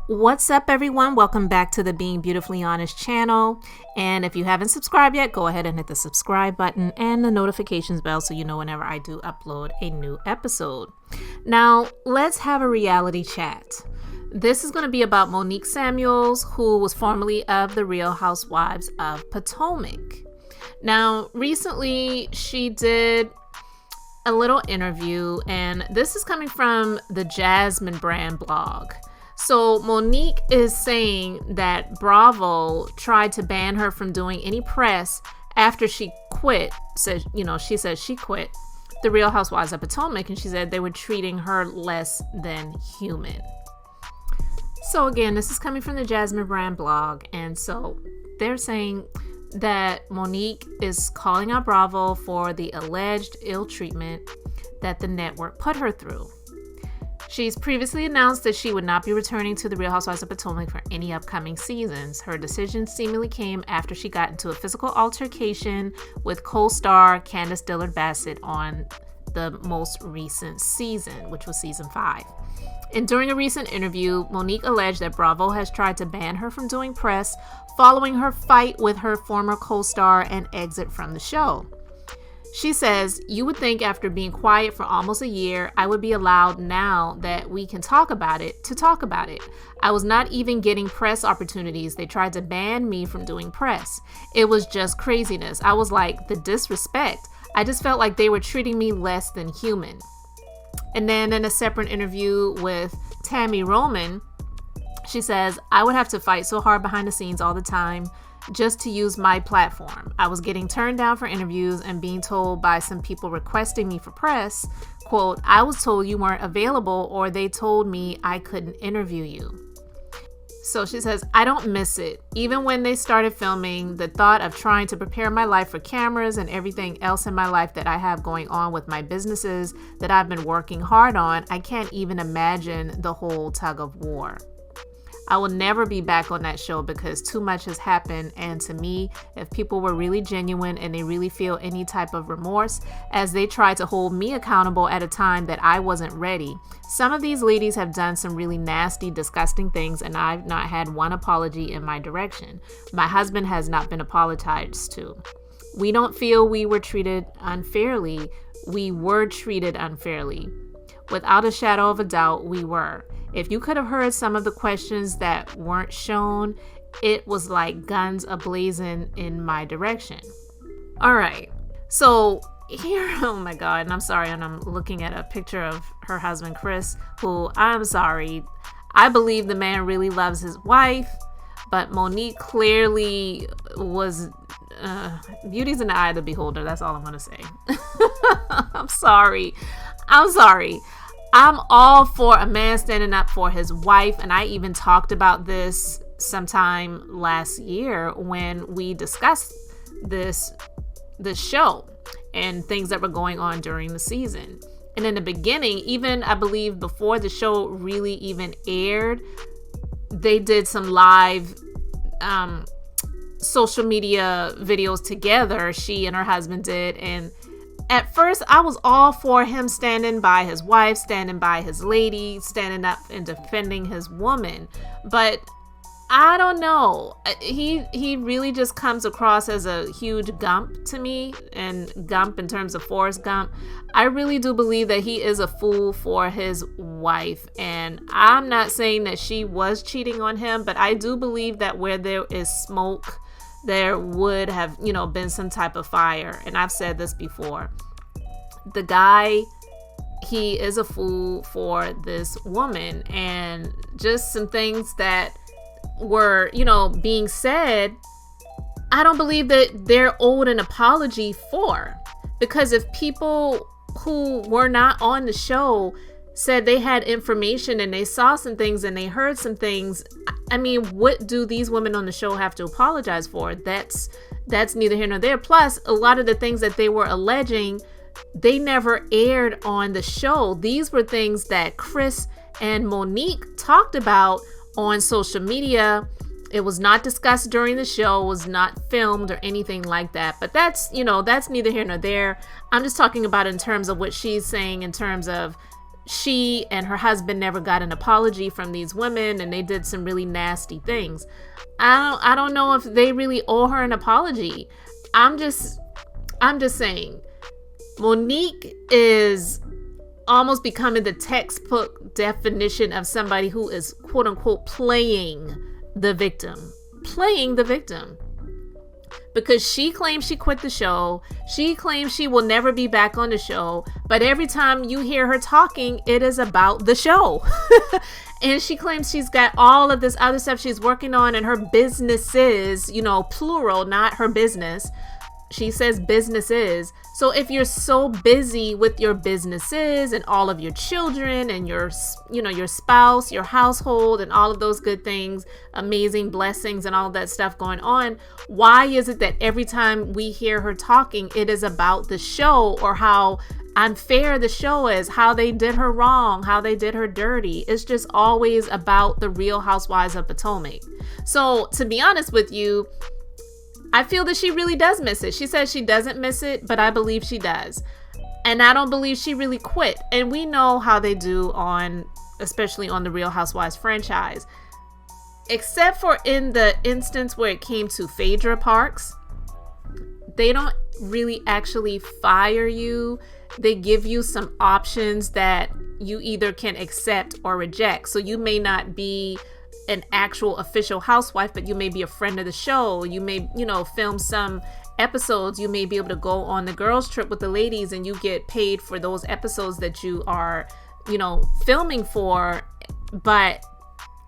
What's up, everyone? Welcome back to the Being Beautifully Honest channel. And if you haven't subscribed yet, go ahead and hit the subscribe button and the notifications bell so you know whenever I do upload a new episode. Now, let's have a reality chat. This is going to be about Monique Samuels, who was formerly of the Real Housewives of Potomac. Now, recently she did a little interview, and this is coming from the Jasmine brand blog. So Monique is saying that Bravo tried to ban her from doing any press after she quit. She said she quit the Real Housewives of Potomac, and she said they were treating her less than human. So again, this is coming from the Jasmine brand blog, and so they're saying that Monique is calling out Bravo for the alleged ill treatment that the network put her through. She's previously announced that she would not be returning to the Real Housewives of Potomac for any upcoming seasons. Her decision seemingly came after she got into a physical altercation with co-star Candice Dillard-Bassett on the most recent season, which was season 5. And during a recent interview, Monique alleged that Bravo has tried to ban her from doing press following her fight with her former co-star and exit from the show. She says, "You would think after being quiet for almost a year, I would be allowed now that we can talk about it to talk about it. I was not even getting press opportunities. They tried to ban me from doing press. It was just craziness. I was like, the disrespect. I just felt like they were treating me less than human." And then in a separate interview with Tammy Roman, she says, "I would have to fight so hard behind the scenes all the time just to use my platform. I was getting turned down for interviews and being told by some people requesting me for press, quote, I was told you weren't available, or they told me I couldn't interview you." So she says, "I don't miss it. Even when they started filming, the thought of trying to prepare my life for cameras and everything else in my life that I have going on with my businesses that I've been working hard on, I can't even imagine the whole tug of war. I will never be back on that show because too much has happened, and to me, if people were really genuine and they really feel any type of remorse as they try to hold me accountable at a time that I wasn't ready. Some of these ladies have done some really nasty, disgusting things, and I've not had one apology in my direction. My husband has not been apologized to. We don't feel we were treated unfairly. We were treated unfairly. Without a shadow of a doubt, we were. If you could have heard some of the questions that weren't shown, it was like guns a-blazing in my direction." All right. So here, oh my God, and I'm sorry, and I'm looking at a picture of her husband, Chris, who, I'm sorry, I believe the man really loves his wife, but Monique clearly was, beauty's in the eye of the beholder. That's all I'm going to say. I'm sorry. I'm all for a man standing up for his wife, and I even talked about this sometime last year when we discussed this show and things that were going on during the season. And in the beginning, even I believe before the show really even aired, they did some live social media videos together, she and her husband did, and at first, I was all for him standing by his wife, standing by his lady, standing up and defending his woman. But I don't know. He really just comes across as a huge gump to me, and gump in terms of Forrest Gump. I really do believe that he is a fool for his wife. And I'm not saying that she was cheating on him, but I do believe that where there is smoke, there would have, been some type of fire. And I've said this before. The guy, he is a fool for this woman. And just some things that were, being said, I don't believe that they're owed an apology for. Because if people who were not on the show said they had information and they saw some things and they heard some things, I mean, what do these women on the show have to apologize for? That's neither here nor there. Plus, a lot of the things that they were alleging, they never aired on the show. These were things that Chris and Monique talked about on social media. It was not discussed during the show, was not filmed or anything like that. But that's neither here nor there. I'm just talking about in terms of what she's saying in terms of she and her husband never got an apology from these women, and they did some really nasty things. I don't know if they really owe her an apology. I'm just saying, Monique is almost becoming the textbook definition of somebody who is quote unquote playing the victim. Because she claims she quit the show. She claims she will never be back on the show. But every time you hear her talking, it is about the show. And she claims she's got all of this other stuff she's working on in her businesses, plural, not her business. She says businesses. So if you're so busy with your businesses and all of your children and your spouse, your household, and all of those good things, amazing blessings and all that stuff going on, why is it that every time we hear her talking, it is about the show or how unfair the show is, how they did her wrong, how they did her dirty? It's just always about the Real Housewives of Potomac. So to be honest with you, I feel that she really does miss it. She says she doesn't miss it, but I believe she does. And I don't believe she really quit. And we know how they do especially on the Real Housewives franchise. Except for in the instance where it came to Phaedra Parks, they don't really actually fire you. They give you some options that you either can accept or reject. So you may not be an actual official housewife, but you may be a friend of the show. You may, film some episodes. You may be able to go on the girls trip with the ladies and you get paid for those episodes that you are, filming for, but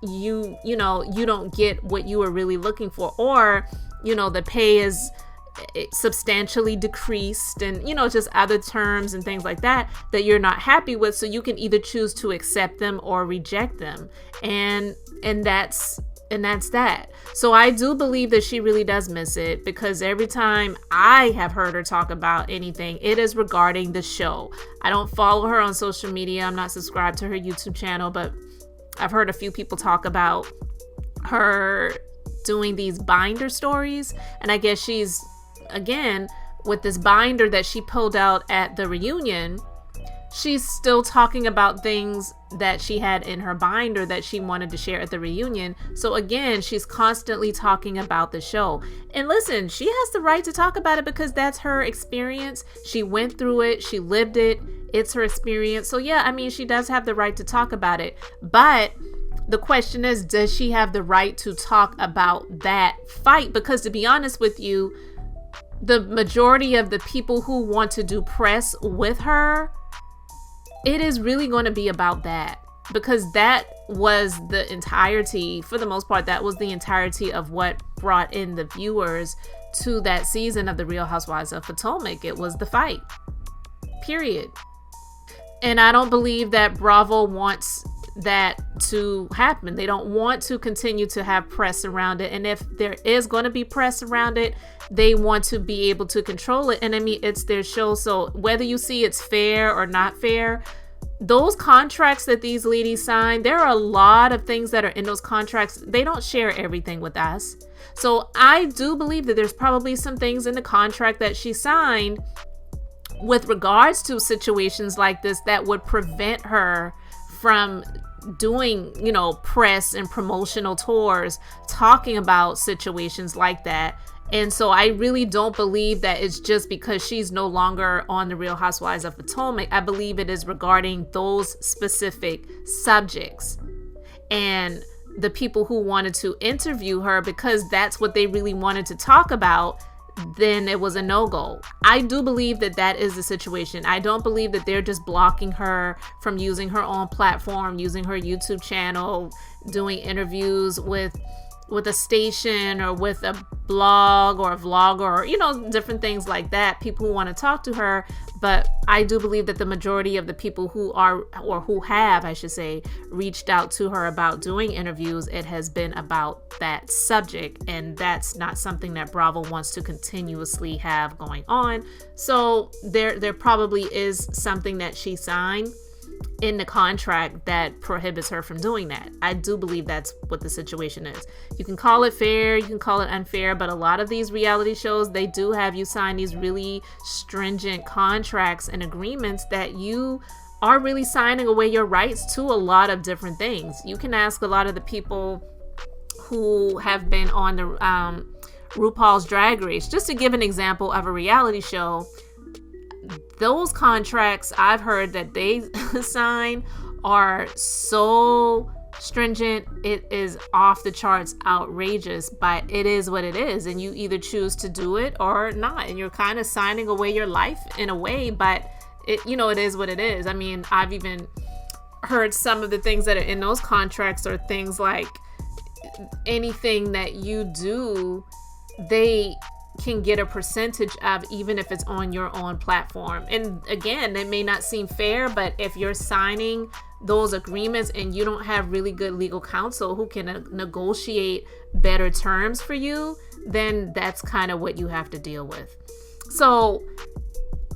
you don't get what you were really looking for, or, the pay is substantially decreased and just other terms and things like that you're not happy with. So you can either choose to accept them or reject them. And that's that. So I do believe that she really does miss it, because every time I have heard her talk about anything, it is regarding the show. I don't follow her on social media. I'm not subscribed to her YouTube channel, but I've heard a few people talk about her doing these binder stories. And I guess she's, again, with this binder that she pulled out at the reunion, she's still talking about things that she had in her binder that she wanted to share at the reunion. So again, she's constantly talking about the show. And listen, she has the right to talk about it because that's her experience. She went through it. She lived it. It's her experience. So yeah, she does have the right to talk about it. But the question is, does she have the right to talk about that fight? Because to be honest with you, the majority of the people who want to do press with her, it is really going to be about that, because that was the entirety, for the most part, that was the entirety of what brought in the viewers to that season of the Real Housewives of Potomac. It was the fight, period. And I don't believe that Bravo wants that to happen. They don't want to continue to have press around it. And if there is going to be press around it, they want to be able to control it. And it's their show. So whether you see it's fair or not fair, those contracts that these ladies sign, there are a lot of things that are in those contracts. They don't share everything with us. So I do believe that there's probably some things in the contract that she signed with regards to situations like this that would prevent her from doing, press and promotional tours talking about situations like that. And so I really don't believe that it's just because she's no longer on the Real Housewives of Potomac. I believe it is regarding those specific subjects. And the people who wanted to interview her because that's what they really wanted to talk about, then it was a no-go. I do believe that that is the situation. I don't believe that they're just blocking her from using her own platform, using her YouTube channel, doing interviews with a station or with a blog or a vlogger or, different things like that, people who want to talk to her. But I do believe that the majority of the people who are, or who have, I should say, reached out to her about doing interviews, it has been about that subject. And that's not something that Bravo wants to continuously have going on. So there probably is something that she signed. in the contract that prohibits her from doing that. I do believe that's what the situation is. You can call it fair, you can call it unfair, but a lot of these reality shows, they do have you sign these really stringent contracts and agreements that you are really signing away your rights to a lot of different things. You can ask a lot of the people who have been on the RuPaul's Drag Race, just to give an example of a reality show. Those contracts I've heard that they sign are so stringent, it is off the charts, outrageous, but it is what it is, and you either choose to do it or not, and you're kind of signing away your life in a way, but it is what it is. I mean, I've even heard some of the things that are in those contracts are things like anything that you do, they can get a percentage of, even if it's on your own platform. And again, it may not seem fair, but if you're signing those agreements and you don't have really good legal counsel who can negotiate better terms for you, then that's kind of what you have to deal with. So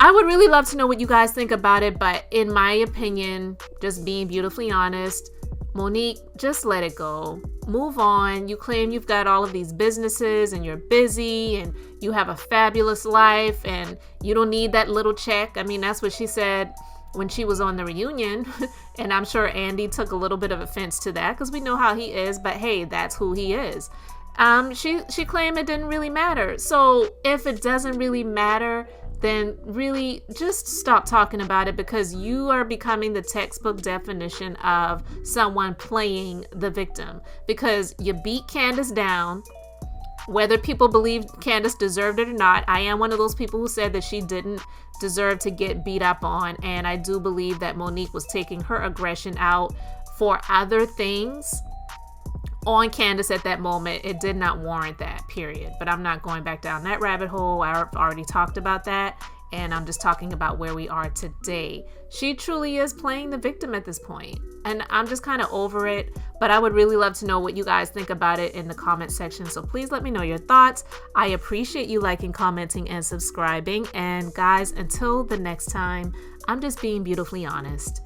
I would really love to know what you guys think about it, but in my opinion, just being beautifully honest, Monique, just let it go. Move on. You claim you've got all of these businesses and you're busy and you have a fabulous life and you don't need that little check. I mean, that's what she said when she was on the reunion. And I'm sure Andy took a little bit of offense to that because we know how he is, but hey, that's who he is. She claimed it didn't really matter. So if it doesn't really matter, then really just stop talking about it, because you are becoming the textbook definition of someone playing the victim, because you beat Candace down. Whether people believe Candace deserved it or not, I am one of those people who said that she didn't deserve to get beat up on, and I do believe that Monique was taking her aggression out for other things on Candace at that moment. It did not warrant that, period. But I'm not going back down that rabbit hole. I've already talked about that, and I'm just talking about where we are today. She truly is playing the victim at this point, and I'm just kind of over it. But I would really love to know what you guys think about it in the comment section, so please let me know your thoughts. I appreciate you liking, commenting, and subscribing. And guys, until the next time, I'm just being beautifully honest.